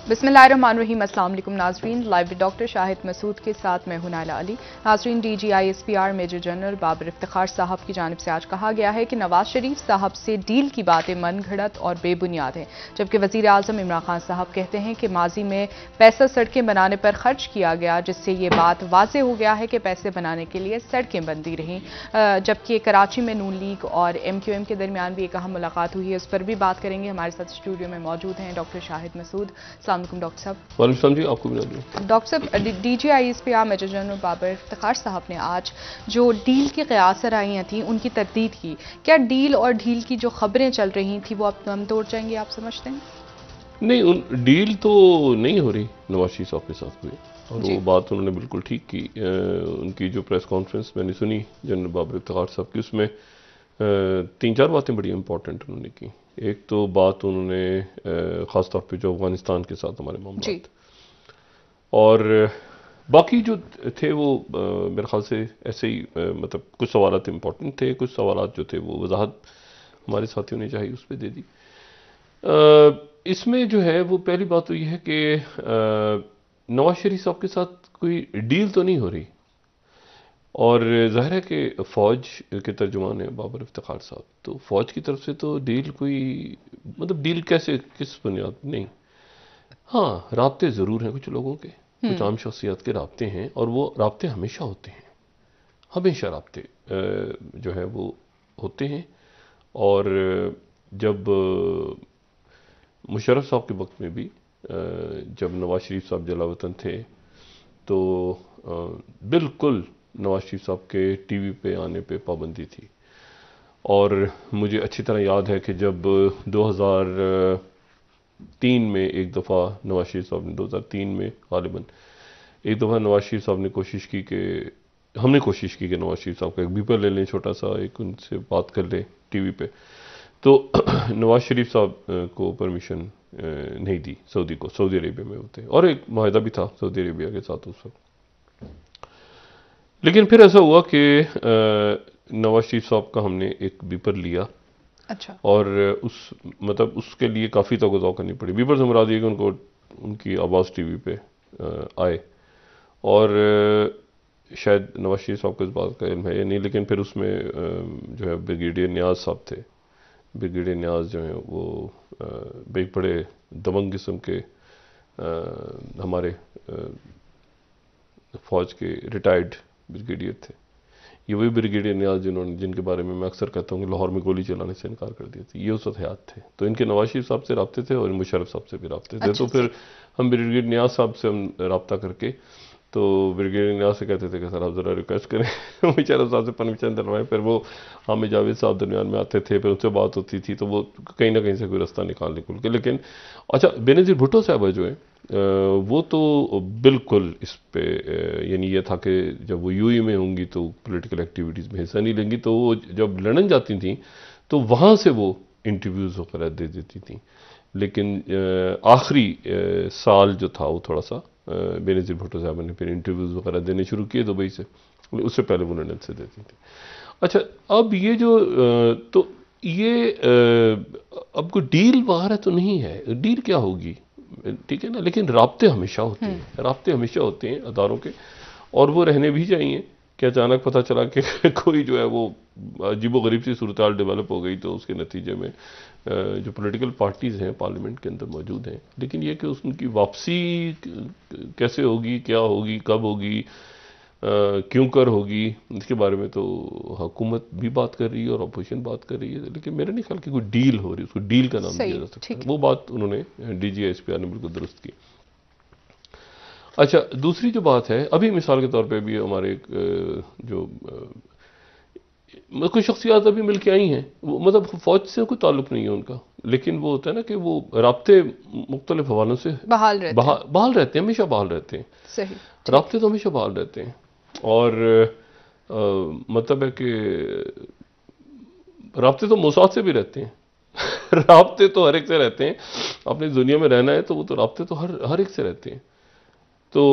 बिस्मिल्लाहिर्रहमानिर्रहीम। अस्सलाम वालेकुम नाज़रीन, live with doctor Shahid Masood के साथ मैं हूं नाइला अली। नाज़रीन, DGISPR major general Babar Iftikhar साहब की जानिब से आज कहा गया है कि नवाज शरीफ साहब से डील की बातें मन घड़त और बेबुनियाद हैं, जबकि वज़ीर आज़म इमरान खान साहब कहते हैं कि माजी में पैसा सड़कें बनाने पर खर्च किया गया, जिससे ये बात वाज़े हो गया है कि पैसे बनाने के लिए सड़कें बनती रहीं। जबकि कराची में नून लीग और MQM के दरमियान भी एक अहम मुलाकात हुई है, उस पर भी बात करेंगे। हमारे साथ स्टूडियो में मौजूद हैं डॉक्टर शाहिद मसूद। डॉक्टर साहब। वालेकुम जी, आपको भी नमस्कार। डॉक्टर साहब, DGISPR major general Babar Iftikhar साहब ने आज जो डील की क़यासराइयाँ थी उनकी तरदीद की। क्या डील और ढील की जो खबरें चल रही थी वो अब दम तोड़ जाएंगी, आप समझते हैं? नहीं, डील तो नहीं हो रही नवाज शरीफ साहब के साथ हुई, और वो बात उन्होंने बिल्कुल ठीक की। उनकी जो प्रेस कॉन्फ्रेंस मैंने सुनी जनरल बाबर इफ्तिखार साहब की, उसमें 3-4 बातें बड़ी इंपॉर्टेंट उन्होंने की। एक तो बात उन्होंने ख़ास तौर पे जो अफगानिस्तान के साथ हमारे मामला, और बाकी जो थे वो मेरे ख्याल से ऐसे ही मतलब कुछ सवाल इंपॉर्टेंट थे, कुछ सवाल जो थे वो वजाहत हमारे साथियों ने चाही उस पर दे दी। इसमें जो है वो पहली बात तो ये है कि नवाज शरीफ साहब के साथ कोई डील तो नहीं हो रही, और ज़ाहिर है कि फ़ौज के तर्जुमान है बाबर इफ्तिखार साहब, तो फ़ौज की तरफ से तो डील कोई मतलब डील कैसे, किस बुनियाद नहीं। हाँ, राब्ते ज़रूर हैं कुछ लोगों के, कुछ आम शख्सियत के राब्ते हैं, और वो राब्ते हमेशा होते हैं, हमेशा राब्ते जो है वो होते हैं। और जब मुशर्रफ साहब के वक्त में भी जब नवाज शरीफ साहब जलावतन थे, तो बिल्कुल नवाज शरीफ साहब के टीवी पे आने पे पाबंदी थी। और मुझे अच्छी तरह याद है कि जब 2003 में एक दफ़ा नवाज शरीफ साहब ने 2003 में गालिबन एक दफ़ा नवाज शरीफ साहब ने कोशिश की कि हमने कोशिश की कि नवाज शरीफ साहब का एक बीपर ले लें, छोटा सा एक, उनसे बात कर लें टीवी पे। तो नवाज शरीफ साहब को परमिशन नहीं दी सऊदी को, सऊदी अरेबिया में होते, और एक माहिदा भी था सऊदी अरेबिया के साथ उस वक्त। लेकिन फिर ऐसा हुआ कि नवाज शरीफ साहब का हमने एक बीपर लिया। अच्छा। और मतलब उसके लिए काफ़ी तगज़ा करनी पड़ी। बीपर से मुराद ये कि उनको उनकी आवाज़ टीवी पे आए, और शायद नवाज शरीफ साहब को इस बात का इल्म है या नहीं, लेकिन फिर उसमें जो है ब्रिगेडियर नियाज साहब थे। ब्रिगेडियर नियाज जो हैं वो एक बड़े दबंग किस्म के हमारे फ़ौज के रिटायर्ड ब्रिगेडियर थे। ये वही ब्रिगेडियर नियाज जिनके बारे में मैं अक्सर कहता हूँ कि लाहौर में गोली चलाने से इनकार कर दिया था, ये उस वक्त हयात थे। तो इनके नवाज शरीफ साहब से रब्ते थे और मुशर्रफ साहब से भी रब्ते थे। तो फिर हम ब्रिगेडियर नियाज साहब से हम रब्ता करके, तो ब्रिगेडियर नियाज से कहते थे कि सर आप ज़रा रिक्वेस्ट करें मुशर्रफ साहब से परमिशन दिलवाएं। फिर वो हामिद जावेद साहब दरमियान में आते थे, फिर उनसे बात होती थी, तो वो कहीं ना कहीं से कोई रास्ता निकाल निकल के। लेकिन अच्छा, बेनज़ीर भुट्टो साहब जो है वो तो बिल्कुल इस पे यानी ये था कि जब वो UAE में होंगी तो पॉलिटिकल एक्टिविटीज़ में हिस्सा नहीं लेंगी, तो वो जब लंदन जाती थी तो वहाँ से वो इंटरव्यूज़ वगैरह दे देती थी। लेकिन आखिरी साल जो था वो थोड़ा सा बेनज़ीर भुट्टो साहब ने फिर इंटरव्यूज़ वगैरह देने शुरू किए दुबई से, उससे पहले वो लंदन से देती थी। अच्छा, अब ये जो तो ये अब कोई डील वगैरह तो नहीं है, डील क्या होगी, ठीक है ना, लेकिन राब्ते हमेशा होते हैं, राब्ते हमेशा होते हैं अदारों के, और वो रहने भी चाहिए। कि अचानक पता चला कि कोई जो है वो अजीबो गरीब सी सूरत हाल डेवलप हो गई, तो उसके नतीजे में जो पॉलिटिकल पार्टीज़ हैं पार्लियामेंट के अंदर मौजूद हैं, लेकिन ये कि उनकी वापसी कैसे होगी, क्या होगी, कब होगी, क्यों कर होगी, इसके बारे में तो हुकूमत भी बात कर रही है और अपोजिशन बात कर रही है। लेकिन मेरे नहीं ख्याल कि कोई डील हो रही, उसको डील का नाम दिया जा सकता है। वो बात उन्होंने DGISPR ने बिल्कुल दुरुस्त की। अच्छा, दूसरी जो बात है, अभी मिसाल के तौर पे भी हमारे जो कुछ शख्सियात अभी मिल के आई हैं, वो मतलब फ़ौज से कोई ताल्लुक़ नहीं है उनका, लेकिन वो होता है ना कि वो राब्ते मुख्तलिफ हवालों से बहाल रहते हैं, हमेशा बहाल रहते हैं। सही, राब्ते तो हमेशा बहाल रहते हैं, और मतलब है कि राब्ते तो मोसाद से भी रहते हैं राब्ते तो हर एक से रहते हैं। अपनी दुनिया में रहना है तो वो तो राब्ते तो हर एक से रहते हैं। तो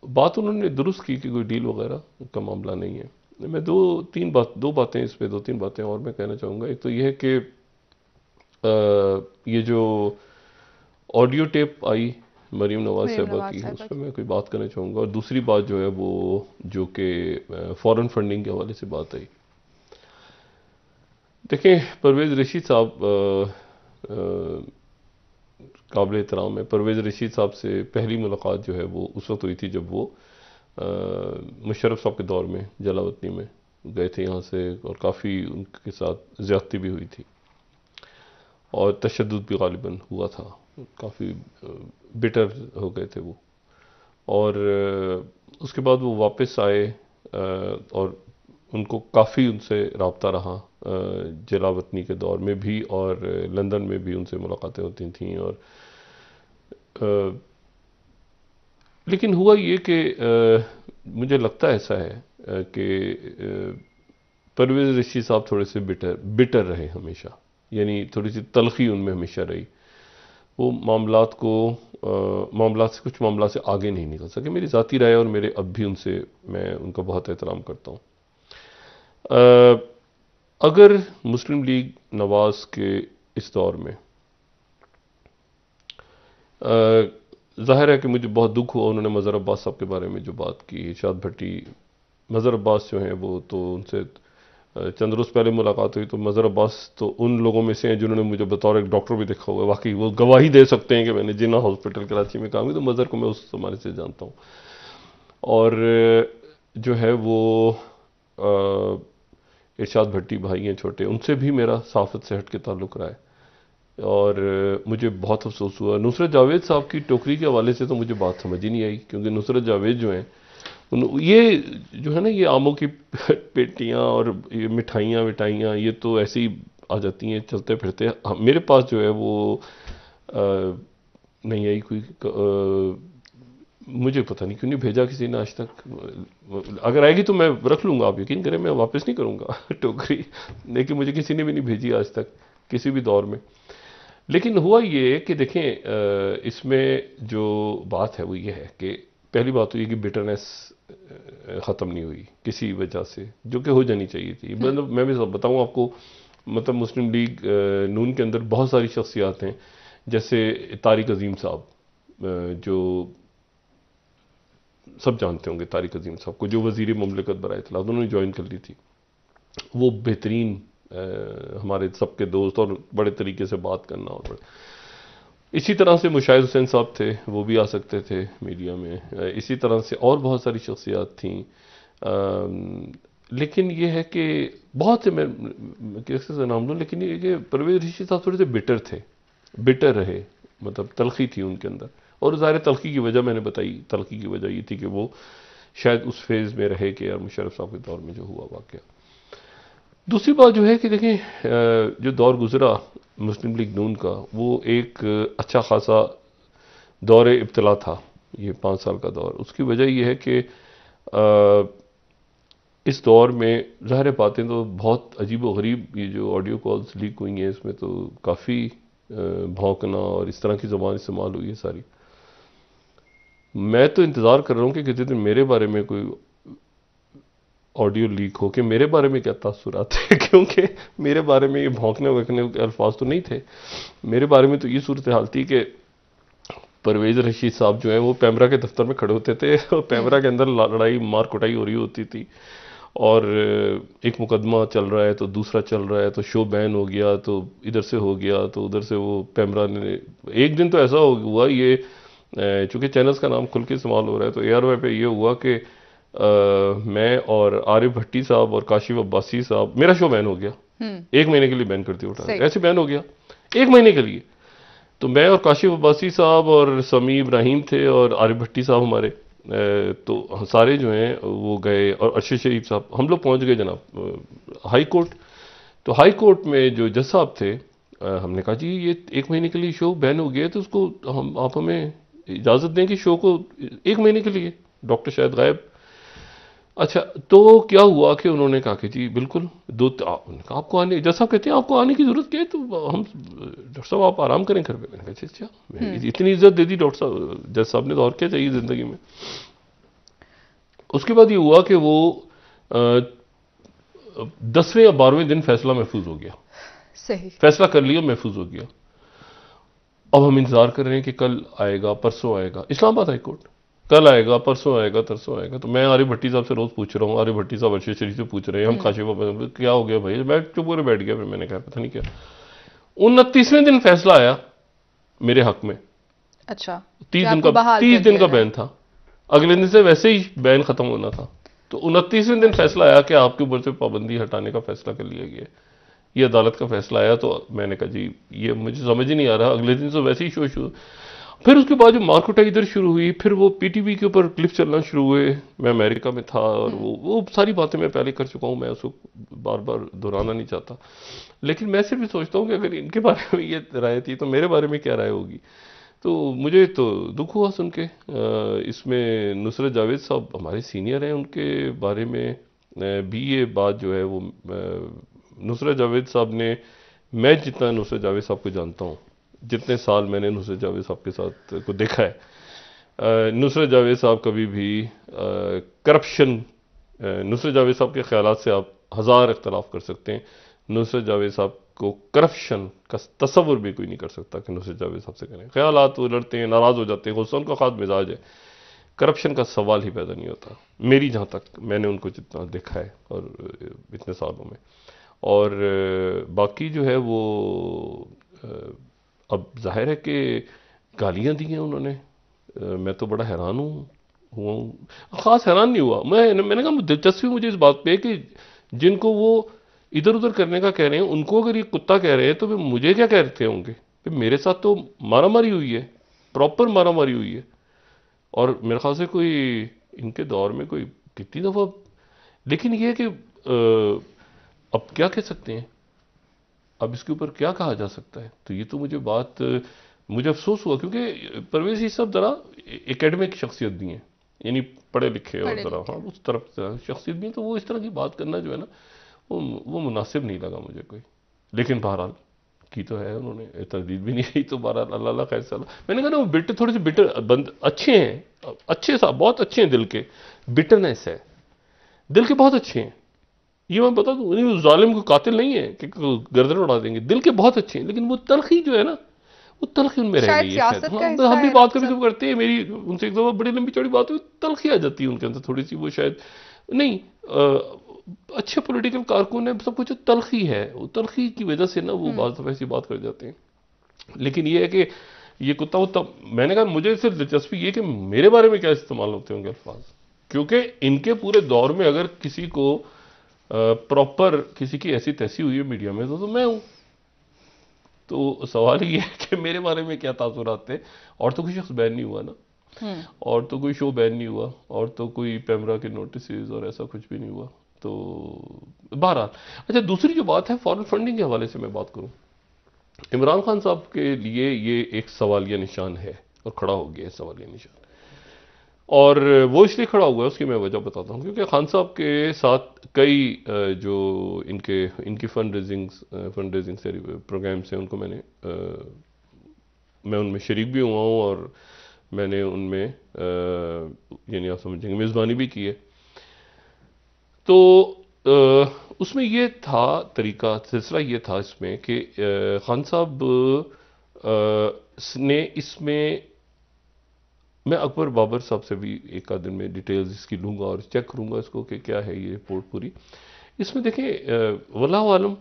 बात उन्होंने दुरुस्त की कि कोई डील वगैरह का मामला नहीं है। मैं दो तीन बातें इस पे, 2-3 बातें और मैं कहना चाहूँगा। एक तो ये है कि ये जो ऑडियो टेप आई मरीम नवाज साहिबा की, उस पर मैं कोई बात करना चाहूँगा। और दूसरी बात जो है वो जो कि फॉरेन फंडिंग के हवाले से बात आई। देखें, परवेज़ रशीद साहब काबिल एहतराम है। परवेज़ रशीद साहब से पहली मुलाकात जो है वो उस वक्त हुई थी जब वो मुशर्रफ साहब के दौर में जलावतनी में गए थे यहाँ से, और काफ़ी उनके साथ ज़्यादती भी हुई थी और तशद्दुद भी गालिबन हुआ था, काफ़ी बिटर हो गए थे वो। और उसके बाद वो वापस आए और उनको काफ़ी उनसे रब्ता रहा जलावतनी के दौर में भी, और लंदन में भी उनसे मुलाकातें होती थीं। और लेकिन हुआ ये कि मुझे लगता ऐसा है कि परवेज़ रशीद साहब थोड़े से बिटर रहे हमेशा, यानी थोड़ी सी तलखी उनमें हमेशा रही। वो मामलात से कुछ मामलात से आगे नहीं निकल सके। मेरी ज़ाती राय और मेरे अब भी उनसे मैं उनका बहुत एहतराम करता हूँ। अगर मुस्लिम लीग नवाज के इस दौर में, ज़ाहिर है कि मुझे बहुत दुख हुआ उन्होंने मज़हर अब्बास साहब के बारे में जो बात की। इरशाद भट्टी, मज़हर अब्बास जो हैं वो तो उनसे चंद रोज़ पहले मुलाकात हुई, तो मज़हर अब्बास तो उन लोगों में से हैं जिन्होंने मुझे बतौर एक डॉक्टर भी देखा हुआ है। वाकई वो गवाही दे सकते हैं कि मैंने जिन्ना हॉस्पिटल कराची में काम किया, तो मज़हर को मैं उस ज़माने से जानता हूँ। और जो है वो इरशाद भट्टी भाई हैं छोटे, उनसे भी मेरा सहाफ़त से हट के ताल्लुक़ रहा है। और मुझे बहुत अफसोस हुआ। नुसरत जावेद साहब की टोकरी के हवाले से तो मुझे बात समझ ही नहीं आई, क्योंकि नुसरत जावेद जो हैं ये जो है ना, ये आमों की पेटियां और ये मिठाइयाँ ये तो ऐसे ही आ जाती हैं चलते फिरते। मेरे पास जो है वो नहीं आई कोई। मुझे पता नहीं क्यों नहीं भेजा किसी ने आज तक। अगर आएगी तो मैं रख लूँगा, आप यकीन करें, मैं वापस नहीं करूँगा टोकरी, लेकिन मुझे किसी ने भी नहीं भेजी आज तक किसी भी दौर में। लेकिन हुआ ये कि देखें, इसमें जो बात है वो ये है कि पहली बात तो ये कि बिटरनेस ख़त्म नहीं हुई किसी वजह से, जो कि हो जानी चाहिए थी। मतलब मैं भी बताऊँ आपको, मतलब मुस्लिम लीग नून के अंदर बहुत सारी शख्सियात हैं, जैसे तारिक अजीम साहब, जो सब जानते होंगे तारिक अजीम साहब को, जो वज़ीर मुमलिकत बराए इत्तलात उन्होंने ज्वाइन कर ली थी। वो बेहतरीन हमारे सबके दोस्त और बड़े तरीके से बात करना। और इसी तरह से मुशाहिद हुसैन साहब थे, वो भी आ सकते थे मीडिया में। इसी तरह से और बहुत सारी शख्सियात थीं। लेकिन ये है कि बहुत से, मैं कैसे से नाम लूँ, लेकिन ये कि परवेज़ रशीद साहब थोड़े से बिटर रहे, मतलब तलखी थी उनके अंदर। और ज़ाहिर तलखी की वजह मैंने बताई, तलखी की वजह ये थी कि वो शायद उस फेज़ में रहे कि यार मुशर्रफ साहब के दौर में जो हुआ वाक़या। दूसरी बात जो है कि देखें, जो दौर गुजरा मुस्लिम लीग नून का, वो एक अच्छा खासा दौर इब्तला था, ये 5 साल का दौर। उसकी वजह यह है कि इस दौर में ज़ाहिर बातें तो बहुत अजीब व गरीब, ये जो ऑडियो कॉल्स लीक हुई हैं इसमें तो काफ़ी भौंकना और इस तरह की ज़बान इस्तेमाल हुई है सारी। मैं तो इंतज़ार कर रहा हूँ कि किसी दिन मेरे बारे में कोई ऑडियो लीक हो कि मेरे बारे में क्या तासुरात थे, क्योंकि मेरे बारे में ये भौंकने वगने के अल्फाज तो नहीं थे। मेरे बारे में तो ये सूरत हाल थी कि परवेज़ रशीद साहब जो हैं वो पैमरा के दफ्तर में खड़े होते थे और पैमरा के अंदर लड़ाई मार कुटाई हो रही होती थी, और एक मुकदमा चल रहा है तो दूसरा चल रहा है, तो शो बैन हो गया तो इधर से हो गया तो उधर से। वो पैमरा ने एक दिन तो ऐसा हुआ, ये चूँकि चैनल्स का नाम खुल के इस्तेमाल हो रहा है, तो ARY पे ये हुआ कि मैं और आरिफ भट्टी साहब और काशिफ अब्बासी साहब, मेरा शो बैन हो गया। 1 महीने के लिए बैन कर दिया, उठा ऐसे बैन हो गया 1 महीने के लिए। तो मैं और काशिफ अब्बासी साहब और समी इब्राहिम थे और आरिफ भट्टी साहब हमारे, तो सारे जो हैं वो गए, और अरशद शरीफ साहब, हम लोग पहुंच गए जनाब हाई कोर्ट। तो हाई कोर्ट में जो जज साहब थे, हमने कहा जी ये 1 महीने के लिए शो बैन हो गया है, तो उसको आप हमें इजाज़त दें कि शो को 1 महीने के लिए, डॉक्टर शायद गायब। अच्छा, तो क्या हुआ कि उन्होंने कहा कि जी बिल्कुल आपको आने, जैसा कहते हैं आपको आने की जरूरत क्या है, तो हम डॉक्टर साहब आप आराम करें घर पे। मैंने कहा अच्छा, इतनी इज्जत दे दी डॉक्टर साहब, जज साहब ने, तो और क्या चाहिए जिंदगी में। उसके बाद ये हुआ कि वो 10वें या 12वें दिन फैसला महफूज हो गया। सही, फैसला कर लिया, महफूज हो गया। अब हम इंतजार कर रहे हैं कि कल आएगा, परसों आएगा, इस्लामाबाद हाई कोर्ट, कल आएगा, परसों आएगा, तरसों आएगा। तो मैं आरिफ भट्टी साहब से रोज पूछ रहा हूँ, आरिफ भट्टी साहब अर्शद शरीफ से पूछ रहे हैं, हम काशिफ क्या हो गया भाई, मैं चुप होकर बैठ गया। फिर मैंने कहा पता नहीं क्या, 29वें दिन फैसला आया मेरे हक में। अच्छा, 30 दिन का बैन था, अगले दिन से वैसे ही बैन खत्म होना था। तो 29वें दिन फैसला आया कि आपके ऊपर से पाबंदी हटाने का फैसला कर लिया गया। ये अदालत का फैसला आया। तो मैंने कहा जी ये मुझे समझ ही नहीं आ रहा। अगले दिन से वैसे ही शो शुरू। फिर उसके बाद जो मार्केट इधर शुरू हुई, फिर वो पीटीवी के ऊपर क्लिप चलना शुरू हुए। मैं अमेरिका में था और वो सारी बातें मैं पहले कर चुका हूं, मैं उसको बार बार दोहराना नहीं चाहता। लेकिन मैं सिर्फ भी सोचता हूं कि अगर इनके बारे में ये राय थी तो मेरे बारे में क्या राय होगी। तो मुझे तो दुख हुआ सुन के। इसमें नुसरत जावेद साहब हमारे सीनियर हैं, उनके बारे में भी ये बात जो है वो नुसरत जावेद साहब ने, मैं जितना नुसरत जावेद साहब को जानता हूँ, जितने साल मैंने नुसरत जावेद साहब के साथ को देखा है, नुसरत जावेद साहब कभी भी करप्शन, नुसरत जावेद साहब के ख्यालात से आप हज़ार इख्तलाफ कर सकते हैं, नुसरत जावेद साहब को करप्शन का तस्वुर भी कोई नहीं कर सकता कि नुसरत जावेद साहब से करें। ख्यालात वो लड़ते हैं, नाराज़ हो जाते हैं, गुस्सा उनका खास मिजाज है, करप्शन का सवाल ही पैदा नहीं होता मेरी जहाँ तक मैंने उनको जितना देखा है और इतने सालों में। और बाकी जो है वो अब जाहिर है कि गालियाँ दी हैं उन्होंने। मैं तो बड़ा हैरान हुआ हूँ, ख़ास हैरान नहीं हुआ, मैंने कहा दिलचस्पी मुझे इस बात पे कि जिनको वो इधर उधर करने का कह रहे हैं, उनको अगर ये कुत्ता कह रहे हैं तो फिर मुझे क्या कहते होंगे। फिर मेरे साथ तो मारामारी हुई है, प्रॉपर मारामारी हुई है। और मेरे ख्याल से कोई इनके दौर में कोई कितनी दफ़ा, लेकिन ये है कि अब क्या कह सकते हैं, अब इसके ऊपर क्या कहा जा सकता है। तो ये तो मुझे अफसोस हुआ, क्योंकि परवेज़ ये सब ज़रा एकेडमिक शख्सियत भी हैं, यानी पढ़े लिखे और ज़रा हाँ उस तरफ से शख्सियत भी हैं। तो वो इस तरह की बात करना जो है ना वो मुनासिब नहीं लगा मुझे कोई। लेकिन बहरहाल की तो है, उन्होंने तरदीद भी नहीं की। तो बहरहाल अल्लाह खैर सला। मैंने कहा ना वो बिटर, थोड़े से बिटर बंद अच्छे हैं, अच्छे साहब बहुत अच्छे हैं, दिल के बिटरनेस है, दिल के बहुत अच्छे हैं। ये मैं बता दूं, जालिम को कातिल नहीं है कि गर्दन उड़ा देंगे, दिल के बहुत अच्छे हैं। लेकिन वो तलखी जो है ना, वो तलखी उनमें रह गई है शायद। हाँ, हम भी बात कभी कभी करते हैं, मेरी उनसे एक दफा बड़ी लंबी चौड़ी बात हुई, तलखी आ जाती है उनके अंदर थोड़ी सी। वो शायद नहीं अच्छे पॉलिटिकल कारकुन है, सब कुछ तलखी है, वो तलखी की वजह से ना वो बात ऐसी बात कर जाते हैं। लेकिन ये है कि ये कुत्ता वो मैंने कहा मुझे सिर्फ दिलचस्पी ये कि मेरे बारे में क्या इस्तेमाल होते होंगे अल्फाज, क्योंकि इनके पूरे दौर में अगर किसी को प्रॉपर किसी की ऐसी तैसी हुई है मीडिया में तो मैं हूं। तो सवाल ये है कि मेरे बारे में क्या तासुरात थे। और तो कोई शख्स बैन नहीं हुआ ना, और तो कोई शो बैन नहीं हुआ, और तो कोई पैमरा के नोटिस और ऐसा कुछ भी नहीं हुआ। तो बहरहाल अच्छा, दूसरी जो बात है फॉरेन फंडिंग के हवाले से मैं बात करूं, इमरान खान साहब के लिए ये एक सवालिया निशान है और खड़ा हो गया है सवालिया निशान। और वो इसलिए खड़ा हुआ है, उसकी मैं वजह बताता हूँ। क्योंकि खान साहब के साथ कई जो इनकी फंड रेजिंग से प्रोग्राम्स हैं, उनको मैं उनमें शरीक भी हुआ हूँ और मैंने उनमें यानी आप समझेंगे मेज़बानी भी की है। तो उसमें ये था तरीका, सिलसिला ये था इसमें कि खान साहब ने इसमें, मैं अकबर बाबर साहब से भी एक आध दिन में डिटेल्स इसकी लूँगा और चेक करूँगा इसको कि क्या है ये रिपोर्ट पूरी। इसमें देखें वल्लाहु आलम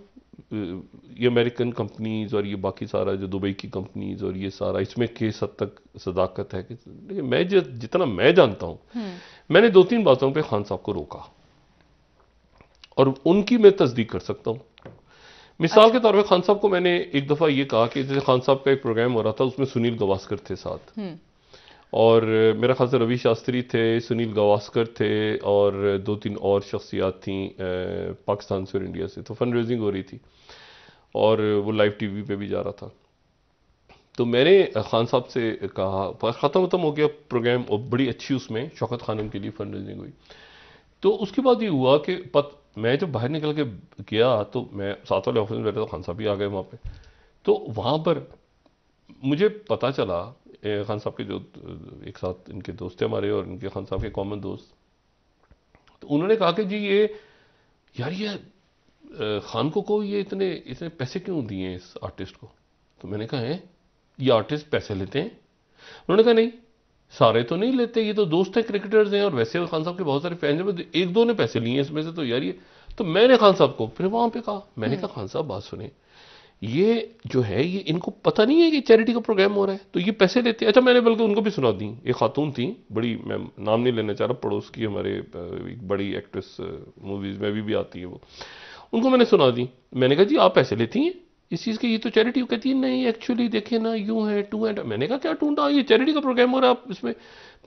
ये अमेरिकन कंपनीज और ये बाकी सारा जो दुबई की कंपनीज और ये सारा इसमें किस हद तक सदाकत है कि देखिए मैं जितना मैं जानता हूँ, मैंने 2-3 बातों पे खान साहब को रोका और उनकी मैं तस्दीक कर सकता हूँ। मिसाल के तौर पे खान साहब को मैंने एक दफ़ा ये कहा कि जैसे खान साहब का एक प्रोग्राम हो रहा था, उसमें सुनील गावस्कर थे साथ, और मेरा ख्याल से रवि शास्त्री थे, सुनील गावस्कर थे और 2-3 और शख्सियात थी पाकिस्तान से और इंडिया से। तो फंड रेजिंग हो रही थी और वो लाइव टीवी पे भी जा रहा था। तो मैंने खान साहब से कहा, ख़त्म हो गया प्रोग्राम और बड़ी अच्छी उसमें शौकत खानम के लिए फंड रेजिंग हुई। तो उसके बाद ये हुआ कि मैं जब बाहर निकल के गया तो मैं साथ वाले ऑफिस में बैठा, तो खान साहब भी आ गए वहाँ पे। तो वहाँ पर मुझे पता चला, खान साहब के जो एक साथ इनके दोस्त थे हमारे और इनके खान साहब के कॉमन दोस्त, तो उन्होंने कहा कि जी ये यार ये खान को ये इतने पैसे क्यों दिए इस आर्टिस्ट को। तो मैंने कहा है ये आर्टिस्ट पैसे लेते हैं? उन्होंने कहा नहीं, सारे तो नहीं लेते, ये तो दोस्त हैं, क्रिकेटर्स हैं, और वैसे खान साहब के बहुत सारे फैंस हैं, एक दो ने पैसे लिए इसमें से, तो यार ये तो मैंने खान साहब को फिर वहां पे कहा, मैंने कहा खान साहब बात सुने, ये जो है ये इनको पता नहीं है कि चैरिटी का प्रोग्राम हो रहा है, तो ये पैसे लेते हैं। अच्छा, मैंने बल्कि उनको भी सुना दी, एक खातून थी बड़ी, मैं नाम नहीं लेना चाह रहा, पड़ोस की हमारे एक बड़ी एक्ट्रेस, मूवीज में भी आती है वो, उनको मैंने सुना दी। मैंने कहा जी आप पैसे लेती हैं इस चीज़ के, ये तो चैरिटी। कहती है नहीं एक्चुअली देखिए ना यूं है टू एंड। मैंने कहा क्या टू एंड, ये चैरिटी का प्रोग्राम हो रहा है आप इसमें।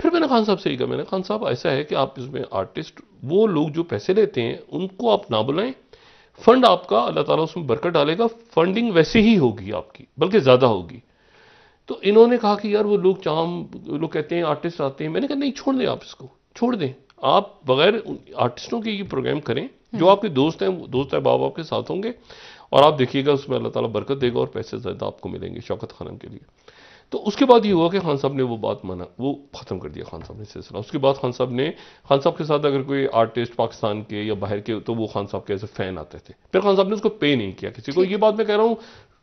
फिर मैंने खान साहब से ही कहा, मैंने खान साहब ऐसा है कि आप इसमें आर्टिस्ट, वो लोग जो पैसे लेते हैं उनको आप ना बुलाएं, फंड आपका अल्लाह ताला उसमें बरकत डालेगा, फंडिंग वैसे ही होगी आपकी, बल्कि ज़्यादा होगी। तो इन्होंने कहा कि यार वो लोग लोग कहते हैं आर्टिस्ट आते हैं। मैंने कहा नहीं, छोड़ दें आप इसको, छोड़ दें आप, बगैर आर्टिस्टों के ये प्रोग्राम करें, जो आपके दोस्त हैं, दोस्त अहबाब आपके साथ होंगे, और आप देखिएगा उसमें अल्लाह ताला बरकत देगा और पैसे ज़्यादा आपको मिलेंगे शौकत खानम के लिए। तो उसके बाद ये हुआ कि खान साहब ने वो बात माना, वो ख़त्म कर दिया खान साहब ने सिलसिला। उसके बाद खान साहब के साथ अगर कोई आर्टिस्ट पाकिस्तान के या बाहर के, तो वो खान साहब के ऐसे फ़ैन आते थे। फिर खान साहब ने उसको पे नहीं किया किसी को। ये बात मैं कह रहा हूँ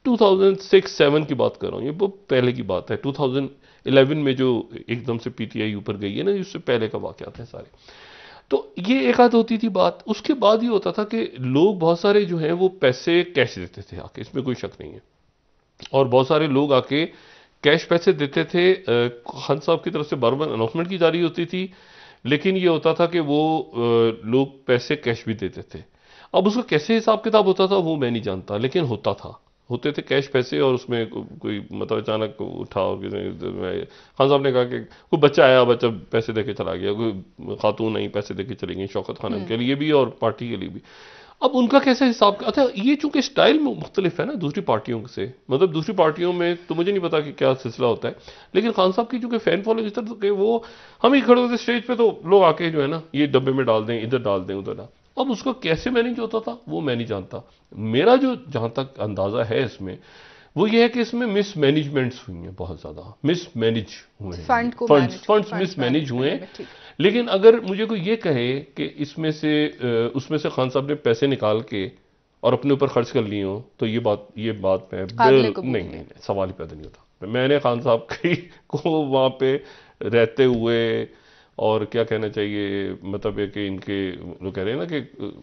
2006-7 की बात कर रहा हूँ, ये बहुत पहले की बात है। 2011 में जो एकदम से पीटीआई ऊपर गई है ना, उससे पहले का वाक़यात हैं सारे। तो ये एक आध होती थी बात। उसके बाद ये होता था कि लोग बहुत सारे जो हैं वो पैसे कैश देते थे आके, इसमें कोई शक नहीं है, और बहुत सारे लोग आके कैश पैसे देते थे। खान साहब की तरफ से बार बार अनाउंसमेंट की जा रही होती थी, लेकिन ये होता था कि वो लोग पैसे कैश भी देते थे। अब उसका कैसे हिसाब किताब होता था वो मैं नहीं जानता, लेकिन होता था, होते थे कैश पैसे। और उसमें कोई मतलब अचानक उठा और खान साहब ने कहा कि कोई बच्चा आया, बच्चा पैसे देके चला गया, कोई खातून नहीं पैसे देके चली गई शौकत खानम के लिए भी और पार्टी के लिए भी। अब उनका कैसे हिसाब, अच्छा ये चूंकि स्टाइल मुख्तलिफ है ना दूसरी पार्टियों से, मतलब दूसरी पार्टियों में तो मुझे नहीं पता कि क्या सिलसिला होता है, लेकिन खान साहब की चूंकि फैन फॉलोइंग इस तरह के, वो हम ही खड़े होते स्टेज पे तो लोग आके जो है ना ये डब्बे में डाल दें, इधर डाल दें, उधर डाल। अब उसको कैसे मैनेज होता था वो मैं नहीं जानता। मेरा जो जहां तक अंदाजा है इसमें, वो ये है कि इसमें मिसमैनेजमेंट्स हुई हैं, बहुत ज्यादा मिसमैनेज हुए हैं, फंड्स मिसमैनेज हुए हैं। लेकिन अगर मुझे कोई ये कहे कि इसमें से उसमें से खान साहब ने पैसे निकाल के और अपने ऊपर खर्च कर लिए हो, तो ये बात मैं बिल्कुल नहीं, सवाल ही पैदा नहीं होता। मैंने खान साहब को वहां पे रहते हुए, और क्या कहना चाहिए, मतलब है कि इनके लोग कह रहे हैं ना कि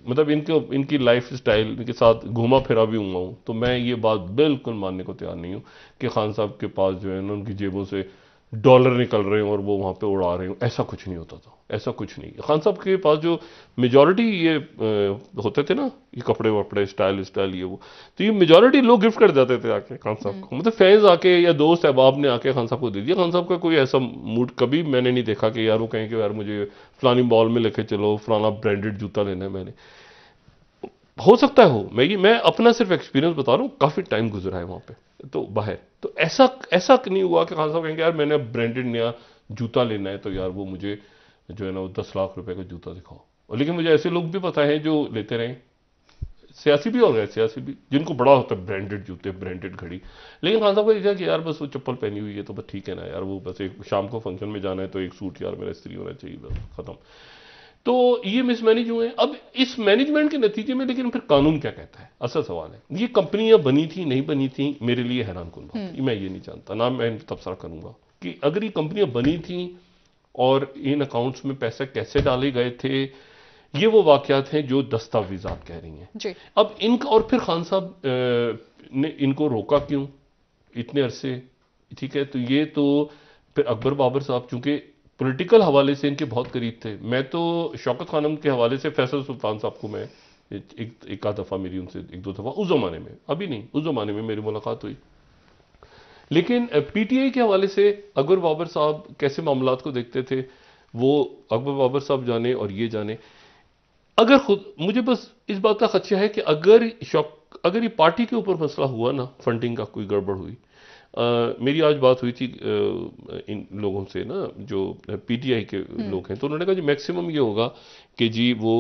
मतलब इनकी लाइफ स्टाइल इनके साथ घूमा फिरा भी हुआ हूँ, तो मैं ये बात बिल्कुल मानने को तैयार नहीं हूँ कि खान साहब के पास जो है ना उनकी जेबों से डॉलर निकल रहे हैं और वो वहाँ पे उड़ा रहे हो, ऐसा कुछ नहीं होता था, ऐसा कुछ नहीं। खान साहब के पास जो मेजॉरिटी ये होते थे ना, ये कपड़े वपड़े स्टाइल ये वो, तो ये मेजॉरिटी लोग गिफ्ट कर जाते थे आके खान साहब को, मतलब फैंस आके या दोस्त अहबाब ने आके खान साहब को दे दिया। खान साहब का कोई ऐसा मूड कभी मैंने नहीं देखा कि यार वो कहें कि यार मुझे फलानी मॉल में लेके चलो, फलाना ब्रांडेड जूता लेना है। मैंने, हो सकता है हो, मैं अपना सिर्फ एक्सपीरियंस बता रहा हूँ, काफी टाइम गुजरा है वहां पे तो बाहर, तो ऐसा नहीं हुआ कि खान साहब कहेंगे यार मैंने ब्रांडेड नया जूता लेना है तो यार वो मुझे जो है ना वो 10 लाख रुपए का जूता दिखाओ। और लेकिन मुझे ऐसे लोग भी पता है जो लेते रहे, सियासी भी हो गए, सियासी भी जिनको बड़ा होता है ब्रांडेड जूते, ब्रांडेड घड़ी, लेकिन खान साहब को यह कि यार बस वो चप्पल पहनी हुई है तो बस ठीक है ना यार, वो बस एक शाम को फंक्शन में जाना है तो एक सूट यार मेरा इस्त्री होना चाहिए, बस खत्म। तो ये मिसमैनेज हुए। अब इस मैनेजमेंट के नतीजे में लेकिन फिर कानून क्या कहता है, असल सवाल है। ये कंपनियां बनी थी नहीं बनी थी, मेरे लिए हैरान कुन बात, मैं ये नहीं जानता, ना मैं तबसरा करूंगा कि अगर ये कंपनियां बनी थी और इन अकाउंट्स में पैसे कैसे डाले गए थे, ये वो वाकयात हैं जो दस्तावेजात कह रही हैं जी। अब इनका, और फिर खान साहब ने इनको रोका क्यों इतने अरसे, ठीक है, तो ये तो फिर अकबर बाबर साहब चूंकि पॉलिटिकल हवाले से इनके बहुत करीब थे। मैं तो शौकत खानम के हवाले से फैसल सुल्तान साहब को मैं एक आध दफ़ा मेरी उनसे एक दो दफ़ा उस ज़माने में, अभी नहीं, उस ज़माने में मेरी मुलाकात हुई। लेकिन पीटीआई के हवाले से अकबर बाबर साहब कैसे मामलात को देखते थे वो अकबर बाबर साहब जाने और ये जाने। अगर खुद मुझे बस इस बात का खदशा है कि अगर ये पार्टी के ऊपर मसला हुआ ना, फंडिंग का कोई गड़बड़ हुई, मेरी आज बात हुई थी इन लोगों से ना जो पीटीआई के लोग हैं, तो उन्होंने कहा जी मैक्सिमम ये होगा कि जी वो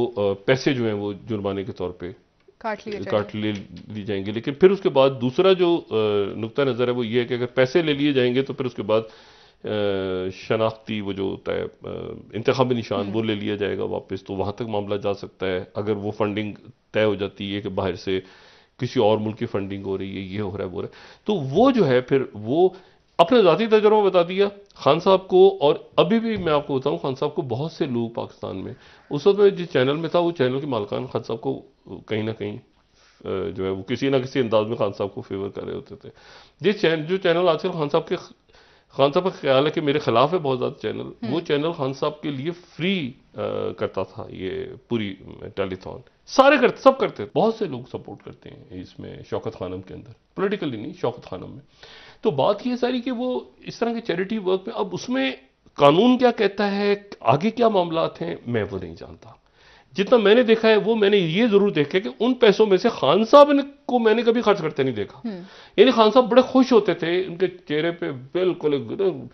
पैसे जो हैं वो जुर्माने के तौर पे काट ली जाएंगे। लेकिन फिर उसके बाद दूसरा जो नुक्ता नज़र है वो ये है कि अगर पैसे ले लिए जाएंगे तो फिर उसके बाद शनाख्ती वो जो होता है इंतखाबी निशान वो ले लिया जाएगा वापस, तो वहाँ तक मामला जा सकता है। अगर वो फंडिंग तय हो जाती है कि बाहर से किसी और मुल्क की फंडिंग हो रही है, ये हो रहा है वो रहा है, तो वो जो है फिर वो अपने ज़ाती तजुर्बा बता दिया खान साहब को। और अभी भी मैं आपको बताऊं, खान साहब को बहुत से लोग पाकिस्तान में, उस वक्त मैं जिस चैनल में था वो चैनल के मालिकान खान साहब को कहीं ना कहीं जो है वो किसी ना किसी अंदाज में खान साहब को फेवर कर रहे होते थे। जो चैनल आजकल खान साहब का ख्याल है कि मेरे खिलाफ है बहुत ज़्यादा चैनल, वो चैनल खान साहब के लिए फ्री करता था ये पूरी टेलीथॉन, सारे करते, सब करते, बहुत से लोग सपोर्ट करते हैं इसमें शौकत खानम के अंदर, पॉलिटिकली नहीं, शौकत खानम में। तो बात ये सारी कि वो इस तरह के चैरिटी वर्क में, अब उसमें कानून क्या कहता है, आगे क्या मामलात हैं, मैं वो नहीं जानता। जितना मैंने देखा है वो मैंने ये जरूर देखा कि उन पैसों में से खान साहब को मैंने कभी खर्च करते नहीं देखा। यानी खान साहब बड़े खुश होते थे, उनके चेहरे पे बिल्कुल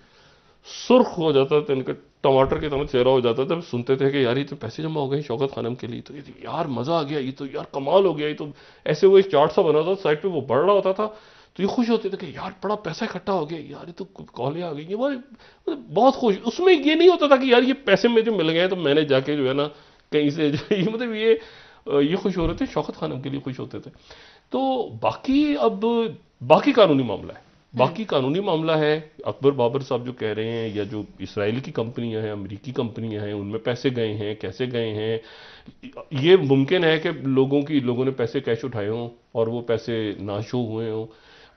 सुर्ख हो जाता था, इनका टमाटर की तरह चेहरा हो जाता था। सुनते थे कि यार ये तो पैसे जमा हो गए शौकत खानम के लिए, तो ये यार मजा आ गया, ये तो यार कमाल हो गया, ये तो ऐसे वो एक चार्ट सा बना था साइड पे, वो बढ़ रहा होता था, तो ये खुश होते थे कि यार बड़ा पैसा इकट्ठा हो गया, यार ये तो कॉलें आ गई, ये बहुत खुश। उसमें ये नहीं होता था कि यार ये पैसे मुझे मिल गए तो मैंने जाके जो है ना कहीं से मतलब ये खुश हो रहे थे, शौकत खानम के लिए खुश होते थे। तो बाकी कानूनी मामला है, बाकी कानूनी मामला है। अकबर बाबर साहब जो कह रहे हैं, या जो इसराइली की कंपनियां हैं, अमेरिकी कंपनियां हैं, उनमें पैसे गए हैं, कैसे गए हैं, ये मुमकिन है कि लोगों ने पैसे कैश उठाए हों और वो पैसे ना शो हुए हों,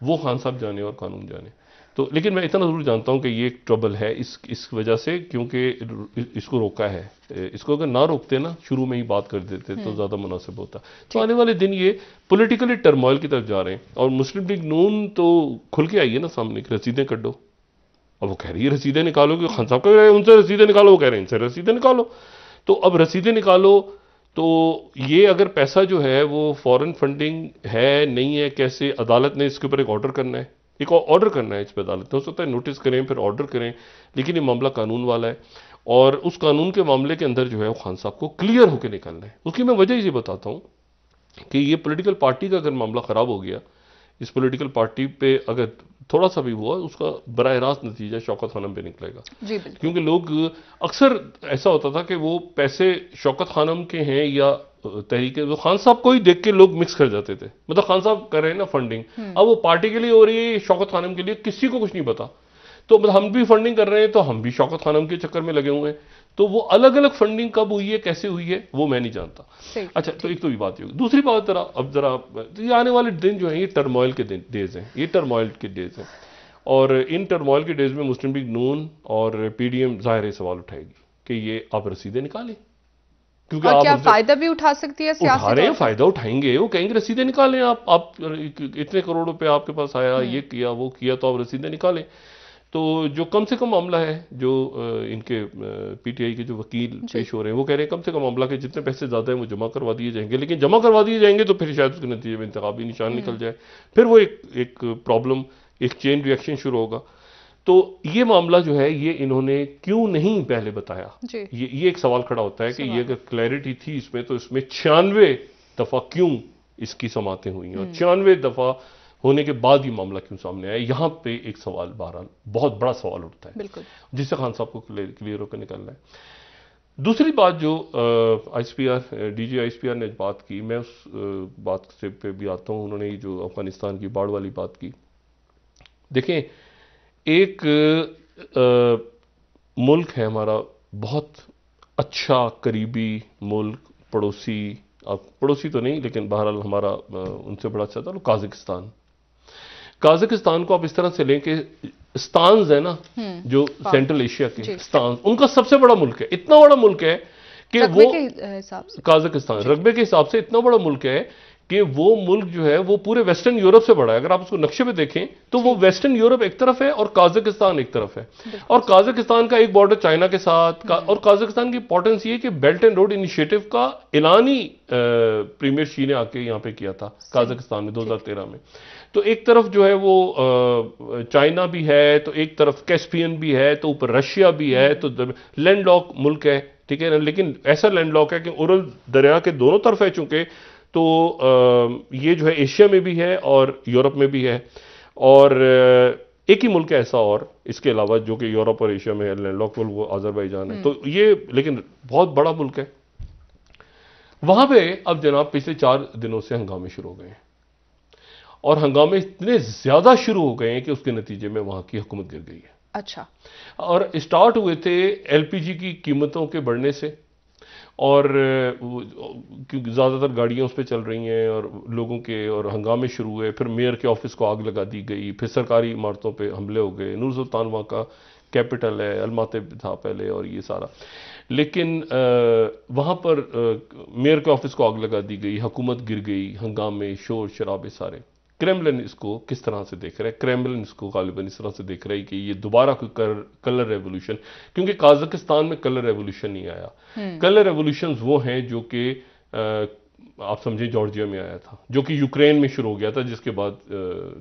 वो खान साहब जाने और कानून जाने। तो लेकिन मैं इतना जरूर जानता हूं कि ये एक ट्रबल है इस वजह से, क्योंकि इसको रोका है। इसको अगर ना रोकते ना, शुरू में ही बात कर देते तो ज्यादा मुनासिब होता। तो आने वाले दिन ये पॉलिटिकली टर्मोइल की तरफ जा रहे हैं। और मुस्लिम लीग नून तो खुल के आई है ना सामने कि रसीदें कट दो। अब वो कह रही है रसीदें निकालो, कि खान साहब कह रहे हैं उनसे रसीदें निकालो, वो कह रहे हैं इनसे रसीदें निकालो। तो अब रसीदें निकालो, तो ये अगर पैसा जो है वो फॉरेन फंडिंग है नहीं है, कैसे, अदालत ने इसके ऊपर एक ऑर्डर करना है, एक ऑर्डर करना है इस पर अदालत ने। हो सकता है नोटिस करें फिर ऑर्डर करें, लेकिन ये मामला कानून वाला है और उस कानून के मामले के अंदर जो है वो खान साहब को क्लियर होकर निकलना है। उसकी मैं वजह ये बताता हूं कि ये पॉलिटिकल पार्टी का अगर मामला खराब हो गया, इस पॉलिटिकल पार्टी पे अगर थोड़ा सा भी हुआ, उसका बराह रास्त नतीजा शौकत खानम पे निकलेगा। जी, क्योंकि लोग अक्सर ऐसा होता था कि वो पैसे शौकत खानम के हैं या तहरीके, तो खान साहब को ही देख के लोग मिक्स कर जाते थे। मतलब खान साहब कर रहे हैं ना फंडिंग, अब वो पार्टी के लिए हो रही है, शौकत खानम के लिए, किसी को कुछ नहीं पता। तो मतलब हम भी फंडिंग कर रहे हैं तो हम भी शौकत खानम के चक्कर में लगे हुए हैं। तो वो अलग अलग फंडिंग कब हुई है, कैसे हुई है, वो मैं नहीं जानता। अच्छा, तो एक तो ये बात होगी। दूसरी बात जरा तो ये आने वाले दिन जो है ये टर्मोइल के डेज हैं, ये टर्मोइल के डेज हैं। और इन टर्मोइल के डेज में मुस्लिम लीग नून और पीडीएम जाहिर सवाल उठाएगी कि ये आप रसीदें निकालें, क्योंकि और आप क्या फायदा भी उठा सकती है उठा रहे हैं, फायदा उठाएंगे। वो कहेंगे रसीदें निकालें, आप इतने करोड़ रुपए आपके पास आया, ये किया वो किया, तो आप रसीदें निकालें। तो जो कम से कम मामला है, जो इनके पीटीआई के जो वकील पेश हो रहे हैं वो कह रहे हैं कम से कम मामला के जितने पैसे ज्यादा हैं वो जमा करवा दिए जाएंगे। लेकिन जमा करवा दिए जाएंगे तो फिर शायद उसके नतीजे में इंतखाबी निशान निकल जाए, फिर वो एक प्रॉब्लम, एक चेन रिएक्शन शुरू होगा। तो ये मामला जो है ये इन्होंने क्यों नहीं पहले बताया, ये एक सवाल खड़ा होता है कि ये अगर क्लैरिटी थी इसमें, तो इसमें 96 दफा क्यों इसकी समातें हुई और 96 दफा होने के बाद ये मामला क्यों सामने आया। यहां पे एक सवाल, बहरहाल बहुत बड़ा सवाल उठता है, जिससे खान साहब को क्लियर होकर निकलना है। दूसरी बात जो आईएसपीआर, डीजी आईएसपीआर ने बात की, मैं उस बात से पे भी आता हूं। उन्होंने जो अफगानिस्तान की बाढ़ वाली बात की, देखें एक मुल्क है हमारा, बहुत अच्छा करीबी मुल्क, पड़ोसी, अब पड़ोसी तो नहीं लेकिन बहरहाल हमारा उनसे बड़ा अच्छा था, काजाकिस्तान। काजाकिस्तान को आप इस तरह से लें कि स्तान्स है ना, जो सेंट्रल एशिया के स्तान्स, उनका सबसे बड़ा मुल्क है। इतना बड़ा मुल्क है कि वो काजाकिस्तान रकबे के हिसाब से इतना बड़ा मुल्क है कि वो मुल्क जो है वो पूरे वेस्टर्न यूरोप से बड़ा है। अगर आप उसको नक्शे पे देखें तो वो वेस्टर्न यूरोप एक तरफ है और काजाकिस्तान एक तरफ है, और काजाकिस्तान का एक बॉर्डर चाइना के साथ और काजाकिस्तान की इंपॉर्टेंस ये कि बेल्ट एंड रोड इनिशिएटिव का ऐलान ही प्रीमियर शी ने आके यहाँ पे किया था काजाकिस्तान में 2013 में। तो एक तरफ जो है वो चाइना भी है, तो एक तरफ कैस्पियन भी है, तो ऊपर रशिया भी है, तो लैंडलॉक मुल्क है, ठीक है ना। लेकिन ऐसा लैंडलॉक है कि उरल दरिया के दोनों तरफ है चूंकि, तो ये जो है एशिया में भी है और यूरोप में भी है। और एक ही मुल्क है ऐसा और इसके अलावा जो कि यूरोप और एशिया में है लैंडलॉक मुल्क, वो अजरबैजान है। तो ये लेकिन बहुत बड़ा मुल्क है। वहां पे अब जनाब पिछले 4 दिनों से हंगामे शुरू हो गए हैं और हंगामे इतने ज्यादा शुरू हो गए हैं कि उसके नतीजे में वहां की हुकूमत गिर गई है। अच्छा। और स्टार्ट हुए थे एलपीजी की कीमतों के बढ़ने से, और क्योंकि ज़्यादातर गाड़ियाँ उस पर चल रही हैं और लोगों के, और हंगामे शुरू हुए। फिर मेयर के ऑफिस को आग लगा दी गई, फिर सरकारी इमारतों पे हमले हो गए। नूर सुल्तान वहाँ का कैपिटल है, अलमाते था पहले, और ये सारा। लेकिन वहाँ पर मेयर के ऑफिस को आग लगा दी गई, हुकूमत गिर गई, हंगामे, शोर शराबे सारे। क्रेमलिन इसको किस तरह से देख रहा है? क्रेमलिन इसको गालिबन इस तरह से देख रहा है कि ये दोबारा कोई कलर रेवोल्यूशन, क्योंकि काजाकिस्तान में कलर रेवोल्यूशन नहीं आया। कलर रेवोल्यूशन वो हैं जो कि आप समझे जॉर्जिया में आया था, जो कि यूक्रेन में शुरू हो गया था, जिसके बाद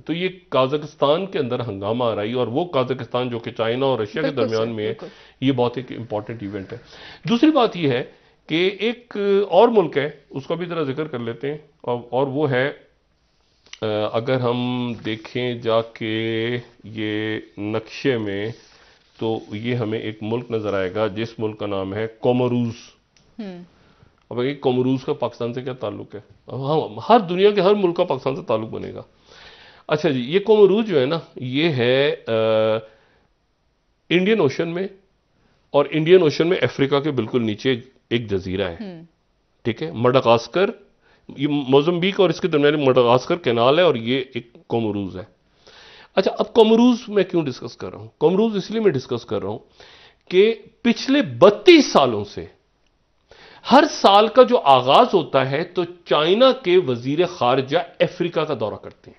तो ये काजाकिस्तान के अंदर हंगामा आ रही है, और वो काजाकिस्तान जो कि चाइना और रशिया के दरमियान में है, ये बहुत एक इंपॉर्टेंट इवेंट है। दूसरी बात ये है कि एक और मुल्क है, उसका भी जरा जिक्र कर लेते हैं, और वो है, अगर हम देखें जाके ये नक्शे में, तो ये हमें एक मुल्क नजर आएगा जिस मुल्क का नाम है कोमोरूस। अब ये कोमोरूस का पाकिस्तान से क्या ताल्लुक है? हाँ, हर दुनिया के हर मुल्क का पाकिस्तान से ताल्लुक बनेगा। अच्छा जी, ये कोमोरूस जो है ना, ये है इंडियन ओशन में, और इंडियन ओशन में अफ्रीका के बिल्कुल नीचे एक जजीरा है। ठीक है, मडागास्कर, ये मोज़म्बिक और इसके दरमियान मडागास्कर कैनाल है, और ये एक कोमोरूस है। अच्छा, अब कोमोरूस मैं क्यों डिस्कस कर रहा हूं? कोमोरूस इसलिए मैं डिस्कस कर रहा हूं कि पिछले 32 सालों से हर साल का जो आगाज होता है तो चाइना के वजीर खारजा अफ्रीका का दौरा करते हैं।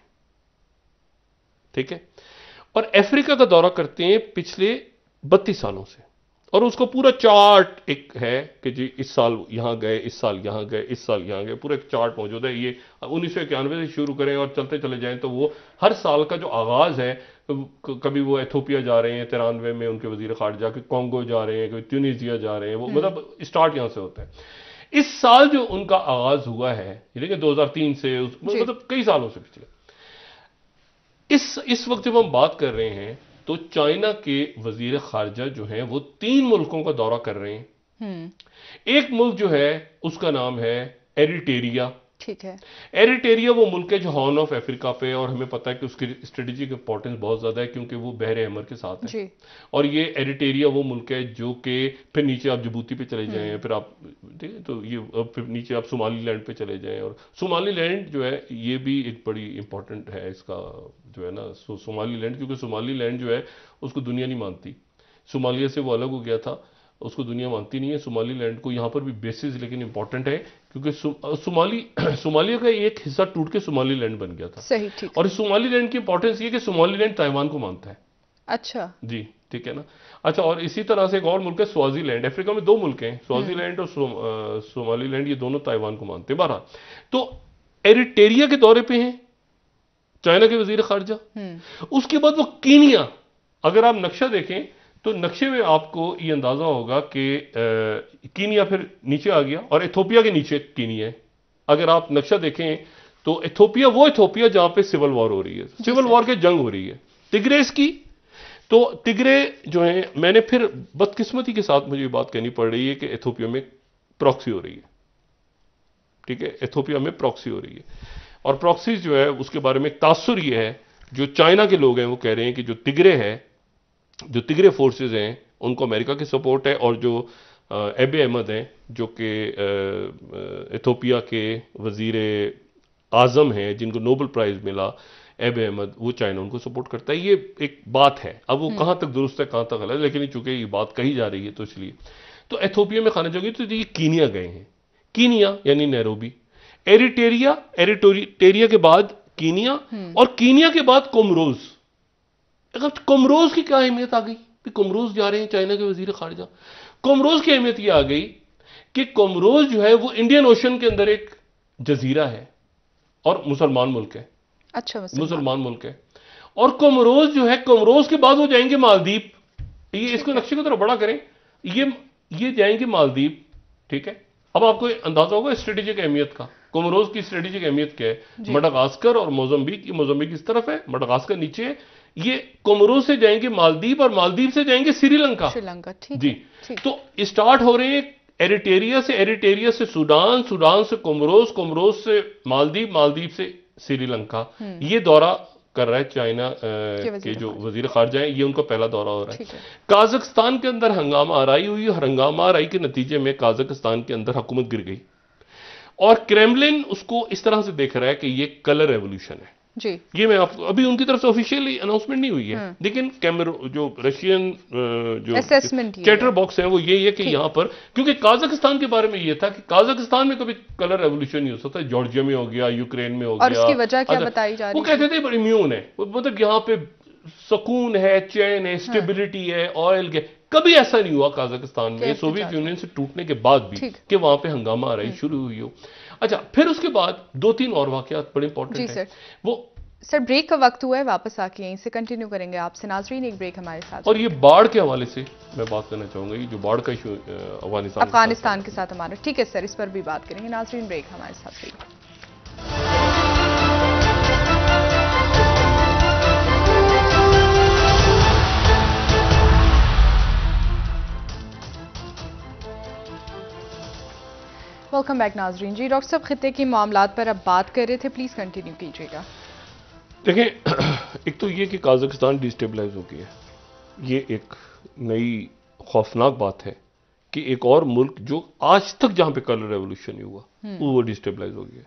ठीक है, और अफ्रीका का दौरा करते हैं पिछले 32 सालों से, और उसको पूरा चार्ट एक है कि जी इस साल यहां गए, इस साल यहां गए, इस साल यहां गए, पूरा एक चार्ट मौजूद है। ये 1991 से शुरू करें और चलते चले जाएं तो वो हर साल का जो आगाज है, कभी वो एथोपिया जा रहे हैं 93 में उनके वजीर खारजा, कि कॉन्गो जा रहे हैं, कभी ट्यूनीसिया जा रहे हैं, वो मतलब स्टार्ट यहां से होता है। इस साल जो उनका आगाज हुआ है, लेकिन 2003 से मतलब कई सालों से पिछले, इस वक्त जब हम बात कर रहे हैं तो चाइना के वजीर खारजा जो हैं वो 3 मुल्कों का दौरा कर रहे हैं। एक मुल्क जो है उसका नाम है एरिटेरिया। ठीक है, एरिटेरिया वो मुल्क है जो हॉर्न ऑफ अफ्रीका पे, और हमें पता है कि उसकी स्ट्रेटेजिक इंपॉर्टेंस बहुत ज्यादा है क्योंकि वो बहरे अहमर के साथ है जी। और ये एरिटेरिया वो मुल्क है जो कि फिर नीचे आप जिबूती पे चले जाएं, फिर आप ठीक है, तो ये फिर नीचे आप सोमालीलैंड पे चले जाएं, और सोमालीलैंड जो है ये भी एक बड़ी इंपॉर्टेंट है इसका जो है ना, सोमालीलैंड, क्योंकि सोमालीलैंड जो है उसको दुनिया नहीं मानती। सोमालिया से वो अलग हो गया था, उसको दुनिया मानती नहीं है। सोमालीलैंड को यहाँ पर भी बेसिस लेकिन इंपॉर्टेंट है क्योंकि सोमालिया का एक हिस्सा टूट के सोमालीलैंड बन गया था। सही, ठीक। और सोमालीलैंड की इंपॉर्टेंस ये कि सोमालीलैंड ताइवान को मानता है। अच्छा जी, ठीक है ना। अच्छा, और इसी तरह से एक और मुल्क है स्वाजीलैंड। अफ्रीका में 2 मुल्क हैं, स्वाजीलैंड और सोमालीलैंड, ये दोनों ताइवान को मानते हैं। बहरहाल, तो एरिटेरिया के दौरे पे हैं चाइना के वजीर खारजा। उसके बाद वो कीनिया, अगर आप नक्शा देखें तो नक्शे में आपको ये अंदाजा होगा कि कीनिया फिर नीचे आ गया, और इथोपिया के नीचे कीनिया है। अगर आप नक्शा देखें तो इथोपिया वो इथोपिया जहां पे सिविल वॉर हो रही है, सिविल वॉर की जंग हो रही है तिग्रेस की। तो तिग्रे जो है, मैंने फिर बदकिस्मती के साथ मुझे बात कहनी पड़ रही है कि इथोपिया में प्रॉक्सी हो रही है। ठीक है, इथोपिया में प्रॉक्सी हो रही है, और प्रॉक्सी जो है उसके बारे में तासुर ये है, जो चाइना के लोग हैं वो कह रहे हैं कि जो तिग्रे फोर्सेस हैं उनको अमेरिका की सपोर्ट है, और जो एबे अहमद हैं जो कि इथोपिया के वजीर आजम हैं जिनको नोबेल प्राइज मिला, एबे अहमद, वो चाइना उनको सपोर्ट करता है। ये एक बात है, अब वो कहां तक दुरुस्त है कहां तक गलत है, लेकिन चूंकि ये बात कही जा रही है तो इसलिए। तो इथोपिया में खाना जोगी, तो ये कीनिया गए हैं, कीनिया यानी नैरोबी। एरिटेरिया के बाद कीनिया, और कीनिया के बाद कोमरोज। कोमरोज की क्या अहमियत आ गई? कोमरोज जा रहे हैं चाइना के वजीर खारजा। कोमरोज की अहमियत यह आ गई कि कोमरोज जो है वो इंडियन ओशन के अंदर एक जजीरा है और मुसलमान मुल्क है। अच्छा, मुसलमान मुल्क है। और कोमरोज जो है, कोमरोज के बाद वो जाएंगे मालदीव। ये इसको नक्शे को तरफ बड़ा करें, ये जाएंगे मालदीव। ठीक है, अब आपको अंदाजा होगा स्ट्रेटेजिक अहमियत का। कोमरोज की स्ट्रेटेजिक अहमियत क्या है? मडागास्कर और मोजम्बिक, मोजम्बिक इस तरफ है, मडागास्कर नीचे है। ये कोमरोज से जाएंगे मालदीव, और मालदीव से जाएंगे श्रीलंका। ठीक जी, तो स्टार्ट हो रहे हैं एरिटेरिया से सूडान, सूडान से कोमरोज, कोमरोज से मालदीव, मालदीव से श्रीलंका, ये दौरा कर रहा है चाइना के जो वजीर खारजा हैं, ये उनका पहला दौरा हो रहा है। काजाकिस्तान के अंदर हंगामा आराई हुई और हंगामा आराई के नतीजे में काजाकिस्तान के अंदर हुकूमत गिर गई और क्रेमलिन उसको इस तरह से देख रहा है कि ये कलर रेवोल्यूशन है जी। ये मैं आपको अभी उनकी तरफ से ऑफिशियली अनाउंसमेंट नहीं हुई है, लेकिन जो रशियन जो चैटर बॉक्स है वो ये है कि यहाँ पर, क्योंकि काजाकिस्तान के बारे में ये था कि काजाकिस्तान में कभी कलर रेवोल्यूशन नहीं हो सकता, जॉर्जिया में हो गया, यूक्रेन में हो गया, और उसकी वजह क्या बताई जा रही है? वो कहते थे बड़ी इम्यून है, मतलब यहाँ पे सुकून है, चैन है, स्टेबिलिटी है, ऑयल के, कभी ऐसा नहीं हुआ काजाकिस्तान में सोवियत यूनियन से टूटने के बाद भी कि वहां पे हंगामा आ रही शुरू हुई हो। अच्छा, फिर उसके बाद 2-3 और वाकयात बड़े इंपॉर्टेंट हैं। वो सर ब्रेक का वक्त हुआ है, वापस आके यहीं से कंटिन्यू करेंगे आपसे। नाजरीन एक ब्रेक हमारे साथ। और ये बाढ़ के हवाले से मैं बात करना चाहूंगा, ये जो बाढ़ का इशू अफगानिस्तान के साथ हमारा, ठीक है सर, इस पर भी बात करेंगे। नाजरीन ब्रेक हमारे साथ रहिए। वेलकम बैक नाजरीन। जी डॉक्टर साहब, खित्ते के मामलात पर अब बात कर रहे थे, प्लीज कंटिन्यू कीजिएगा। देखें, एक तो ये कि काजाकिस्तान डिस्टेबलाइज हो गया है, ये एक नई खौफनाक बात है कि एक और मुल्क जो आज तक जहां पे कलर रेवोल्यूशन नहीं हुआ वो डिस्टेबलाइज हो गया।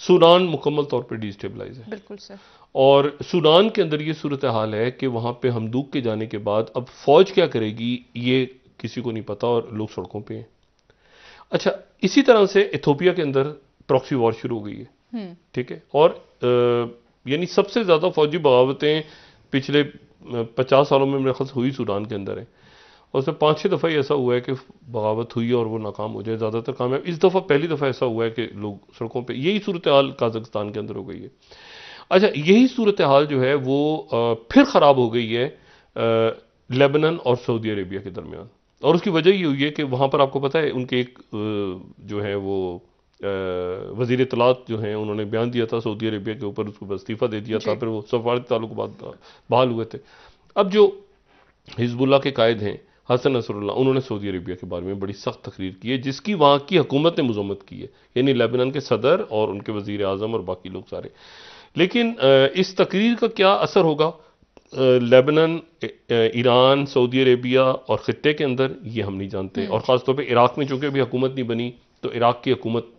सूडान मुकम्मल तौर पे डिस्टेबलाइज है। बिल्कुल सर। और सूडान के अंदर ये सूरत हाल है कि वहां पे हमदूक के जाने के बाद अब फौज क्या करेगी ये किसी को नहीं पता और लोग सड़कों पे हैं। अच्छा, इसी तरह से इथोपिया के अंदर प्रॉक्सी वॉर शुरू हो गई है, ठीक है, और यानी सबसे ज्यादा फौजी बगावतें पिछले 50 सालों में मेरे ख्याल से हुई सूडान के अंदर है, और उसमें 5-6 दफा ही ऐसा हुआ है कि बगावत हुई और वो नाकाम हो जाए, ज्यादातर कामयाब। इस दफा पहली दफा ऐसा हुआ है कि लोग सड़कों पे, यही सूरत हाल काजाकिस्तान के अंदर हो गई है। अच्छा, यही सूरत हाल जो है वो फिर खराब हो गई है लेबनान और सऊदी अरेबिया के दरमियान, और उसकी वजह ये हुई है कि वहां पर आपको पता है उनके एक जो है वो वजीर इत्तलात जो हैं उन्होंने बयान दिया था सऊदी अरेबिया के ऊपर, उसको इस्तीफा दे दिया था, फिर वो सफारती ताल्लुकात बहाल हुए थे। अब जो हिजबुल्लाह के कायद हैं हसन नसरुल्लाह, उन्होंने सऊदी अरेबिया के बारे में बड़ी सख्त तकरीर की है जिसकी वहाँ की हुकूमत ने मजम्मत की है, यानी लेबनान के सदर और उनके वजीर आज़म और बाकी लोग सारे। लेकिन इस तकरीर का क्या असर होगा लेबनान, ईरान, सऊदी अरेबिया और खित्ते के अंदर, ये हम नहीं जानते। और ख़ासतौर पे इराक में चूंकि अभी हुकूमत नहीं बनी तो इराक की हुकूमत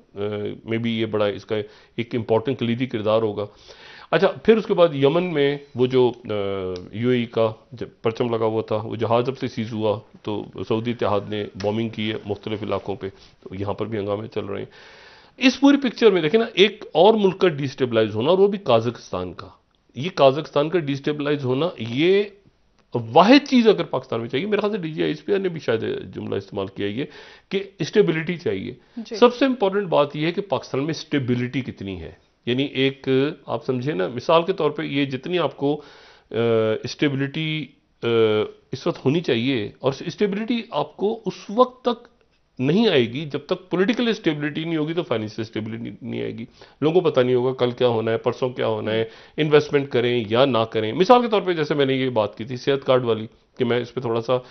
में भी ये बड़ा इसका एक इम्पॉर्टेंट कलीदी किरदार होगा। अच्छा, फिर उसके बाद यमन में वो जो यूएई का परचम लगा हुआ था, वो जहाज़ जब से सीज हुआ तो सऊदी इत्तेहाद ने बॉम्बिंग की है मुख्तलिफ इलाकों पर, तो यहाँ पर भी हंगामे चल रहे हैं। इस पूरी पिक्चर में देखें ना, एक और मुल्क का डिस्टेबलाइज होना, और वो भी काजाकिस्तान का। ये काजाकिस्तान का डिस्टेबलाइज होना, ये वाहिद चीज अगर पाकिस्तान में चाहिए, मेरे ख्याल से DGISPR ने भी शायद जुमला इस्तेमाल किया ये कि स्टेबिलिटी चाहिए। सबसे इंपॉर्टेंट बात यह है कि पाकिस्तान में स्टेबिलिटी कितनी है, यानी एक आप समझे ना, मिसाल के तौर पे ये जितनी आपको स्टेबिलिटी इस वक्त होनी चाहिए, और स्टेबिलिटी आपको उस वक्त तक नहीं आएगी जब तक पॉलिटिकल स्टेबिलिटी नहीं होगी, तो फाइनेंशियल स्टेबिलिटी नहीं आएगी। लोगों को पता नहीं होगा कल क्या होना है, परसों क्या होना है, इन्वेस्टमेंट करें या ना करें। मिसाल के तौर पे जैसे मैंने ये बात की थी सेहत कार्ड वाली, कि मैं इस पर थोड़ा सा,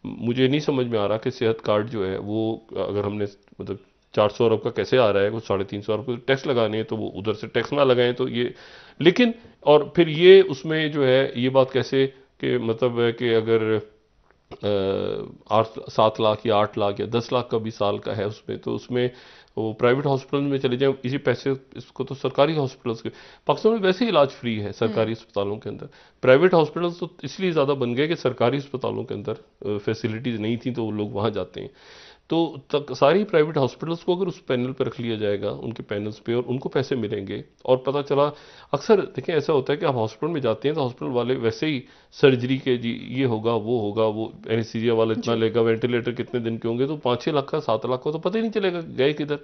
मुझे नहीं समझ में आ रहा कि सेहत कार्ड जो है वो अगर हमने मतलब 400 अरब का कैसे आ रहा है, कुछ 350 अरब को टैक्स लगाने हैं तो वो उधर से टैक्स ना लगाएं तो ये, लेकिन और फिर ये उसमें जो है ये बात कैसे कि मतलब है कि अगर 7 लाख या 8 लाख या 10 लाख का भी साल का है उसमें, तो उसमें वो प्राइवेट हॉस्पिटल में चले जाएं, इसी पैसे इसको तो सरकारी हॉस्पिटल्स के, पाकिस्तान में वैसे ही इलाज फ्री है सरकारी अस्पतालों के अंदर। प्राइवेट हॉस्पिटल्स तो इसलिए ज़्यादा बन गए कि सरकारी अस्पतालों के अंदर फैसिलिटीज़ नहीं थी तो वो लोग वहाँ जाते हैं। तो सारी प्राइवेट हॉस्पिटल्स को अगर उस पैनल पर रख लिया जाएगा, उनके पैनल्स पे, और उनको पैसे मिलेंगे, और पता चला अक्सर देखें ऐसा होता है कि आप हॉस्पिटल में जाते हैं तो हॉस्पिटल वाले वैसे ही सर्जरी के जी ये होगा वो एनेस्थीसिया वाला इतना लेगा, वेंटिलेटर कितने दिन के होंगे, तो 5-6 लाख का 7 लाख का तो पता ही नहीं चलेगा गए किधर।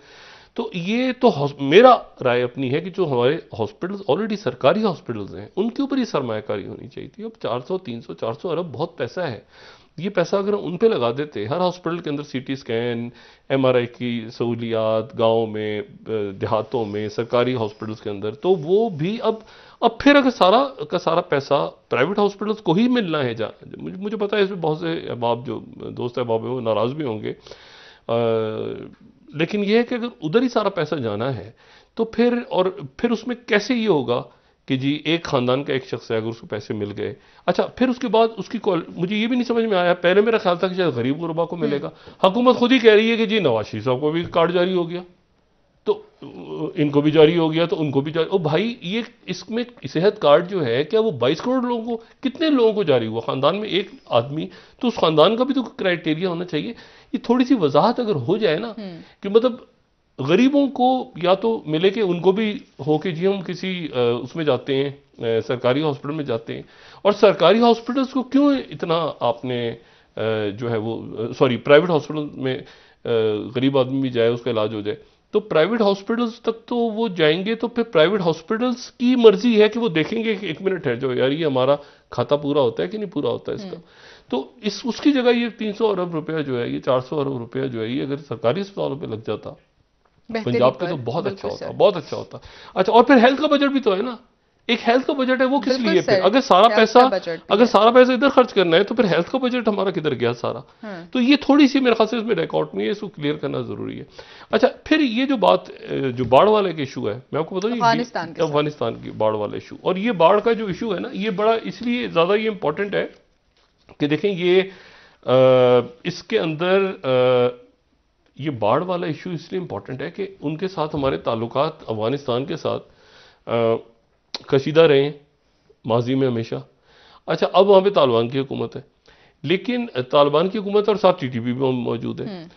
तो ये तो मेरा राय अपनी है कि जो हमारे हॉस्पिटल्स ऑलरेडी सरकारी हॉस्पिटल्स हैं उनके ऊपर ही सरमायाकारी होनी चाहिए थी। अब 400-300-400 अरब बहुत पैसा है, ये पैसा अगर उन पे लगा देते, हर हॉस्पिटल के अंदर CT स्कैन, MRI की सहूलियात गाँव में, देहातों में, सरकारी हॉस्पिटल्स के अंदर, तो वो भी अब फिर अगर सारा का सारा पैसा प्राइवेट हॉस्पिटल्स को ही मिलना है, मुझे पता है इसमें बहुत से अहबाब जो दोस्त अहबाब हैं वो नाराज़ भी होंगे, लेकिन यह है कि अगर उधर ही सारा पैसा जाना है तो फिर उसमें कैसे ये होगा कि जी एक खानदान का एक शख्स है, अगर उसको पैसे मिल गए, अच्छा फिर उसके बाद मुझे ये भी नहीं समझ में आया, पहले मेरा ख्याल था कि शायद गरीब गुरबा को मिलेगा, हुकूमत खुद ही कह रही है कि जी नवाज शरीफ साहब को भी कार्ड जारी हो गया, तो इनको भी जारी हो गया, तो उनको भी जारी। ओ भाई, ये इसमें सेहत कार्ड जो है, क्या वो 22 करोड़ लोगों को, कितने लोगों को जारी हुआ? खानदान में एक आदमी, तो उस खानदान का भी तो क्राइटेरिया होना चाहिए। ये थोड़ी सी वजाहत अगर हो जाए ना, कि मतलब गरीबों को या तो मिले कि उनको भी हो कि जी हम किसी उसमें जाते हैं, सरकारी हॉस्पिटल में जाते हैं, और सरकारी हॉस्पिटल्स को क्यों इतना आपने जो है वो सॉरी प्राइवेट हॉस्पिटल में गरीब आदमी भी जाए, उसका इलाज हो जाए, तो प्राइवेट हॉस्पिटल्स तक तो वो जाएंगे, तो फिर प्राइवेट हॉस्पिटल्स की मर्जी है कि वो देखेंगे कि एक मिनट है जो यार, ये हमारा खाता पूरा होता है कि नहीं पूरा होता है इसका। तो उसकी जगह ये 300 अरब रुपया जो है, ये 400 अरब रुपया जो है, ये अगर सरकारी अस्पतालों पे लग जाता पंजाब के, तो बहुत अच्छा होता, बहुत अच्छा होता। अच्छा, और फिर हेल्थ का बजट भी तो है ना, एक हेल्थ का बजट है, वो किस लिए? फिर अगर सारा पैसा इधर खर्च करना है, तो फिर हेल्थ का बजट हमारा किधर गया सारा? तो ये थोड़ी सी मेरे ख्याल से इसमें डाइकॉटमी है, इसको क्लियर करना जरूरी है। अच्छा, फिर ये जो बात, जो बाढ़ वाले के इशू है, मैं आपको बताऊं, अफगानिस्तान की बाढ़ वाला इशू, और ये बाढ़ का जो इशू है ना, ये बड़ा इसलिए ज्यादा ये इंपॉर्टेंट है कि देखें, ये इसके अंदर ये बाढ़ वाला इशू इसलिए इंपॉर्टेंट है कि उनके साथ हमारे ताल्लुकात अफगानिस्तान के साथ कशीदा रहे माजी में हमेशा। अच्छा, अब वहां पे तालिबान की हुकूमत है, लेकिन तालिबान की हुकूमत और साथ टीटीपी भी मौजूद है।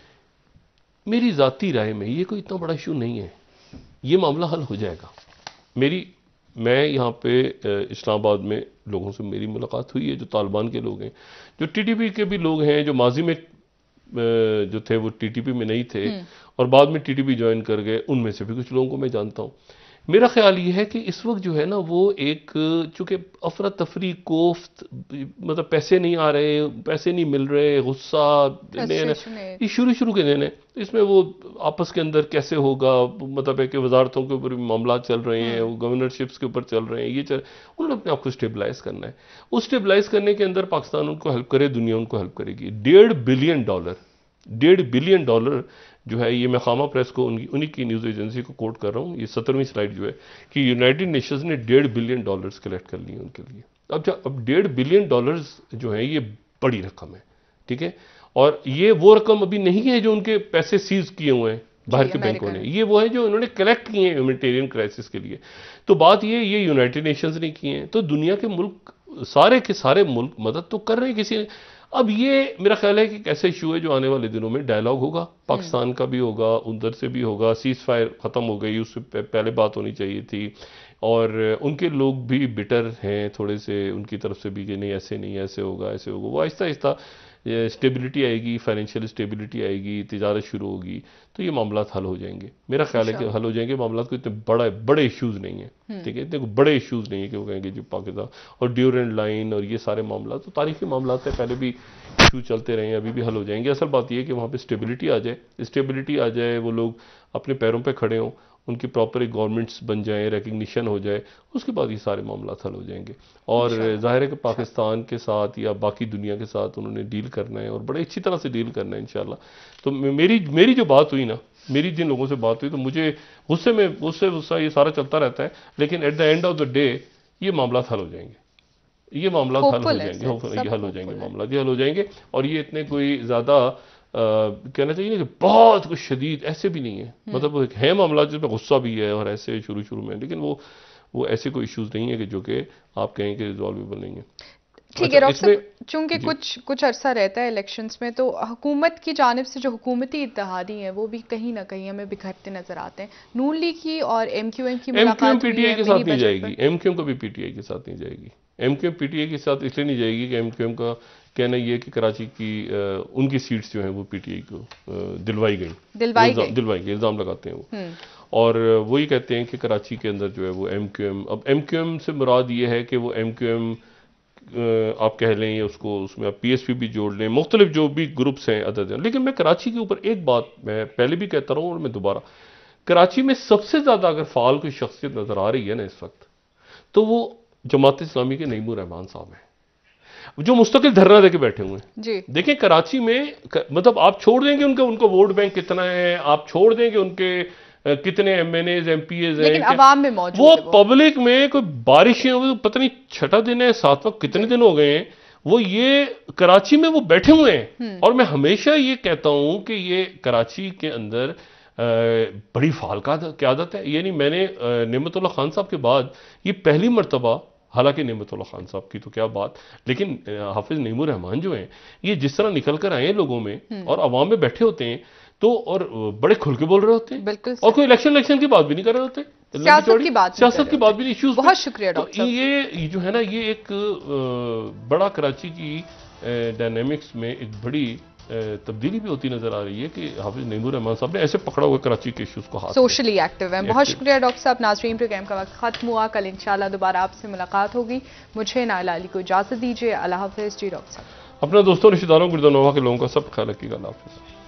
मेरी जाती राय में ये कोई इतना बड़ा इशू नहीं है, ये मामला हल हो जाएगा। मैं यहाँ पे इस्लामाबाद में लोगों से मेरी मुलाकात हुई है, जो तालिबान के लोग हैं, जो टीटीपी के भी लोग हैं, जो माजी में जो थे वो टीटीपी में नहीं थे और बाद में टीटीपी ज्वाइन कर गए, उनमें से भी कुछ लोगों को मैं जानता हूँ। मेरा ख्याल ये है कि इस वक्त जो है ना, वो एक चूंकि अफरा तफरी, कोफ्त, मतलब पैसे नहीं आ रहे, पैसे नहीं मिल रहे, गुस्सा, ये शुरू के दिन है, इसमें वो आपस के अंदर कैसे होगा, मतलब है कि वजारतों के ऊपर भी मामला चल रहे हैं, वो गवर्नरशिप्स के ऊपर चल रहे हैं, उन्होंने अपने आप को स्टेबलाइज करना है। उस स्टेबलाइज करने के अंदर पाकिस्तान उनको हेल्प करे, दुनिया उनको हेल्प करेगी। $1.5 बिलियन जो है, ये मैं खामा प्रेस को उन्हीं की न्यूज़ एजेंसी को कोट कर रहा हूँ, ये 17वीं स्लाइड जो है, कि यूनाइटेड नेशंस ने $1.5 बिलियन कलेक्ट कर लिए उनके लिए। अब $1.5 बिलियन जो है, ये बड़ी रकम है, ठीक है, और ये वो रकम अभी नहीं है जो उनके पैसे सीज किए हुए हैं बाहर के बैंकों ने, ये वो है जो उन्होंने कलेक्ट किए हैं ह्यूमैनिटेरियन क्राइसिस के लिए। तो बात ये यूनाइटेड नेशंस ने किए हैं, तो दुनिया के मुल्क, सारे के सारे मुल्क मदद तो कर रहे हैं किसी ने। अब ये मेरा ख्याल है कि एक ऐसा इशू है जो आने वाले दिनों में डायलॉग होगा, पाकिस्तान का भी होगा, उधर से भी होगा। सीज फायर खत्म हो गई, उससे पहले बात होनी चाहिए थी, और उनके लोग भी बिटर हैं थोड़े से, उनकी तरफ से भी कि नहीं ऐसे नहीं, ऐसे होगा, ऐसे होगा। वो आहिस्ता आहिस्ता स्टेबिलिटी आएगी, फाइनेंशियल स्टेबिलिटी आएगी, तिजारत शुरू होगी, तो ये मामला हल हो जाएंगे। मेरा ख्याल है कि हल हो जाएंगे मामला, को इतने बड़े इश्यूज नहीं है, ठीक है, इतने बड़े इश्यूज नहीं है कि वो कहेंगे जो पाकिस्तान और ड्यूरेंट लाइन और ये सारे मामला तो तारीखी मामला है, पहले भी इशू चलते रहे हैं, अभी भी हल हो जाएंगे। असल बात यह है कि वहाँ पर स्टेबिलिटी आ जाए, वो लोग अपने पैरों पर खड़े हों, उनकी प्रॉपर एक गवर्नमेंट्स बन जाए, रिकग्निशन हो जाए, उसके बाद ये सारे मामला हल हो जाएंगे। और जाहिर है कि पाकिस्तान के साथ या बाकी दुनिया के साथ उन्होंने डील करना है, और बड़े अच्छी तरह से डील करना है इंशाल्लाह। तो मेरी जो बात हुई ना, मेरी जिन लोगों से बात हुई, तो मुझे गुस्सा ये सारा चलता रहता है, लेकिन at the end of the day ये मामला हल हो जाएंगे, ये मामला हल हो जाएंगे, हल हो जाएंगे मामला, ये हल हो जाएंगे। और ये इतने कोई ज्यादा कहना चाहिए ना कि बहुत कुछ शदीद ऐसे भी नहीं है, मतलब एक है मामला जिसमें गुस्सा भी है और ऐसे शुरू में, लेकिन वो ऐसे कोई इश्यूज नहीं है कि जो कि आप कहें कि रिजॉल्वेबल नहीं है। ठीक है डॉक्टर साहब, चूंकि कुछ अरसा रहता है इलेक्शंस में, तो हुकूमत की जानिब से जो हुकूमती इत्तेहादी हैं वो भी कहीं ना कहीं हमें बिखरते नजर आते हैं। नून लीग की और एमक्यूएम की मुलाकात पीटीआई के साथ नहीं जाएगी, एमक्यूएम कभी पीटीआई के साथ नहीं जाएगी। एमक्यूएम पीटीआई के साथ इसलिए नहीं जाएगी कि एमक्यूएम का कहना यह है कि कराची की उनकी सीट्स जो हैं वो पीटीआई को दिलवाई गई, इल्जाम लगाते हैं वो, और वही कहते हैं कि कराची के अंदर जो है वो एमक्यूएम, अब एमक्यूएम से मुराद ये है कि वो एमक्यूएम आप कह लें, या उसमें आप पीएसपी भी जोड़ लें, मुख्तलिफ जो भी ग्रुप्स हैं अदद हैं। लेकिन मैं कराची के ऊपर एक बात मैं पहले भी कहता रहा हूँ और मैं दोबारा, कराची में सबसे ज्यादा अगर फाल कोई शख्सियत नजर आ रही है ना इस वक्त, तो वो जमात इस्लामी के नईमुर रहमान साहब हैं, जो मुस्तकिल धरना देके बैठे हुए हैं। देखें कराची में, मतलब आप छोड़ देंगे उनको वोट बैंक कितना है, आप छोड़ देंगे उनके कितने MNAs MPs हैं, लेकिन अवाम में मौजूद वो है पब्लिक में कोई बारिशें हुई, पता नहीं छठा दिन है, सातवां कितने दिन हो गए हैं, वो ये कराची में वो बैठे हुए हैं। और मैं हमेशा ये कहता हूं कि ये कराची के अंदर बड़ी फाल की आदत है। यानी मैंने नेमतुल्लाह खान साहब के बाद ये पहली मर्तबा, हालांकि नेमतुल्लाह खान साहब की तो क्या बात, लेकिन हाफिज नईमुर रहमान जो हैं, ये जिस तरह निकल कर आए हैं लोगों में और अवाम में बैठे होते हैं, तो और बड़े खुल के बोल रहे होते हैं, बिल्कुल, और कोई इलेक्शन की बात भी नहीं कर रहे होते, सियासत की बात भी नहीं, इश्यूज। बहुत शुक्रिया डॉक्टर साहब। ये जो है ना, ये एक बड़ा कराची की डायनेमिक्स में एक बड़ी तब्दीली भी होती नजर आ रही है कि हाफिज नईमुर रहमान साहब ने ऐसे पकड़ा हुआ कराची के इश्यूज को हाथ, सोशली एक्टिव है। बहुत शुक्रिया डॉक्टर साहब। नाज़रीन, प्रोग्राम का वक्त खत्म हुआ। कल इंशाल्लाह दोबारा आपसे मुलाकात होगी। मुझे नाइला अली को इजाजत दीजिए। अल्लाह हाफिज। जी डॉक्टर साहब, अपने दोस्तों, रिश्तेदारों, गुर्दानोवा के लोगों का सब ख्याल रखिएगा। अल्लाह हाफिज।